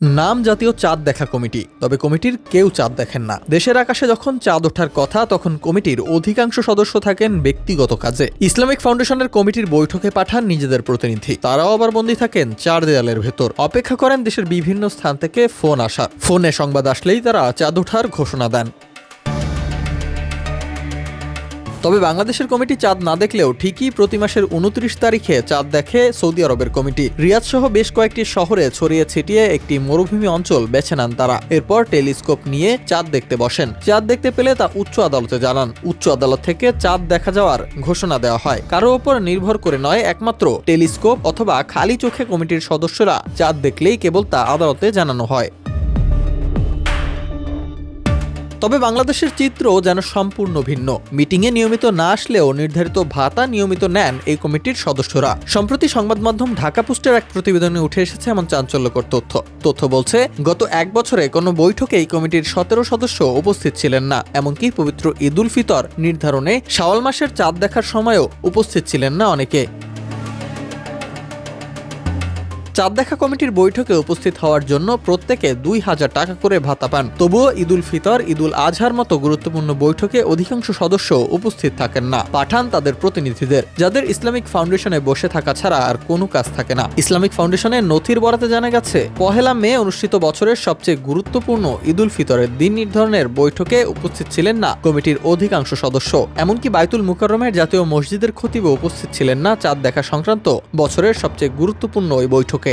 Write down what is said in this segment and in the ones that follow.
নাম জাতীয় চাঁদ দেখা কমিটি, তবে কমিটির কেউ চাঁদ দেখেন না। দেশের আকাশে যখন চাঁদ ওঠার কথা, তখন কমিটির অধিকাংশ সদস্য থাকেন ব্যক্তিগত কাজে। ইসলামিক ফাউন্ডেশনের কমিটির বৈঠকে পাঠান নিজেদের প্রতিনিধি, তারাও আবার বন্দী থাকেন চার দেয়ালের ভেতর। অপেক্ষা করেন দেশের বিভিন্ন স্থান থেকে ফোন আসার। ফোনে সংবাদ আসলেই তারা চাঁদ ওঠার ঘোষণা দেন। তবে বাংলাদেশের কমিটি চাঁদ না দেখলেও ঠিকই প্রতি মাসের ২৯ তারিখে চাঁদ দেখে সৌদি আরবের কমিটি। রিয়াদ সহ বেশ কয়েকটি শহরে ছড়িয়ে ছিটিয়ে একটি মরুভূমি অঞ্চল বেছে নেন তারা। এরপর টেলিস্কোপ নিয়ে চাঁদ দেখতে বসেন। চাঁদ দেখতে পেলে তা উচ্চ আদালতে জানান। উচ্চ আদালত থেকে চাঁদ দেখা যাওয়ার ঘোষণা দেওয়া হয়। কারো ওপর নির্ভর করে নয়, একমাত্র টেলিস্কোপ অথবা খালি চোখে কমিটির সদস্যরা চাঁদ দেখলেই কেবল তা আদালতে জানানো হয়। তবে বাংলাদেশের চিত্র যেন সম্পূর্ণ ভিন্ন। মিটিংয়ে নিয়মিত না আসলেও নির্ধারিত ভাতা নিয়মিত নেন এই কমিটির সদস্যরা। সম্প্রতি সংবাদ মাধ্যম ঢাকা পোস্টের এক প্রতিবেদনে উঠে এসেছে এমন চাঞ্চল্যকর তথ্য বলছে, গত এক বছরে কোনো বৈঠকে এই কমিটির ১৭ সদস্য উপস্থিত ছিলেন না। এমনকি পবিত্র ঈদ উল ফিতর নির্ধারণে শাওয়াল মাসের চাঁদ দেখার সময়ও উপস্থিত ছিলেন না অনেকে। চাঁদ দেখা কমিটির বৈঠকে উপস্থিত হওয়ার জন্য প্রত্যেকে ২,০০০ টাকা করে ভাতা পান। তবুও ঈদ উল ফিতর, ঈদ উল আজহার মতো গুরুত্বপূর্ণ বৈঠকে অধিকাংশ সদস্য উপস্থিত থাকেন না, পাঠান তাদের প্রতিনিধিদের, যাদের ইসলামিক ফাউন্ডেশনে বসে থাকা ছাড়া আর কোনো কাজ থাকে না। ইসলামিক ফাউন্ডেশনের নথির বরাতে জানা গেছে, ১ মে অনুষ্ঠিত বছরের সবচেয়ে গুরুত্বপূর্ণ ঈদ উল ফিতরের দিন নির্ধারণের বৈঠকে উপস্থিত ছিলেন না কমিটির অধিকাংশ সদস্য। এমনকি বাইতুল মুকাররমের জাতীয় মসজিদের খতিবও উপস্থিত ছিলেন না চাঁদ দেখা সংক্রান্ত বছরের সবচেয়ে গুরুত্বপূর্ণ ওই বৈঠকে।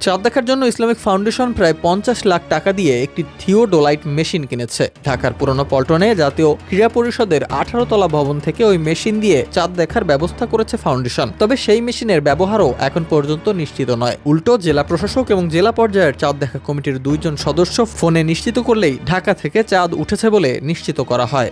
চাঁদ দেখার জন্য ইসলামিক ফাউন্ডেশন প্রায় ৫০ লাখ টাকা দিয়ে একটি থিওডোলাইট মেশিন কিনেছে। ঢাকার পুরনো পল্টনে জাতীয় ক্রীড়া পরিষদের ১৮ তলা ভবন থেকে ওই মেশিন দিয়ে চাঁদ দেখার ব্যবস্থা করেছে ফাউন্ডেশন। তবে সেই মেশিনের ব্যবহারও এখন পর্যন্ত নিশ্চিত নয়। উল্টো জেলা প্রশাসক এবং জেলা পর্যায়ের চাঁদ দেখা কমিটির ২ জন সদস্য ফোনে নিশ্চিত করলেই ঢাকা থেকে চাঁদ উঠেছে বলে নিশ্চিত করা হয়।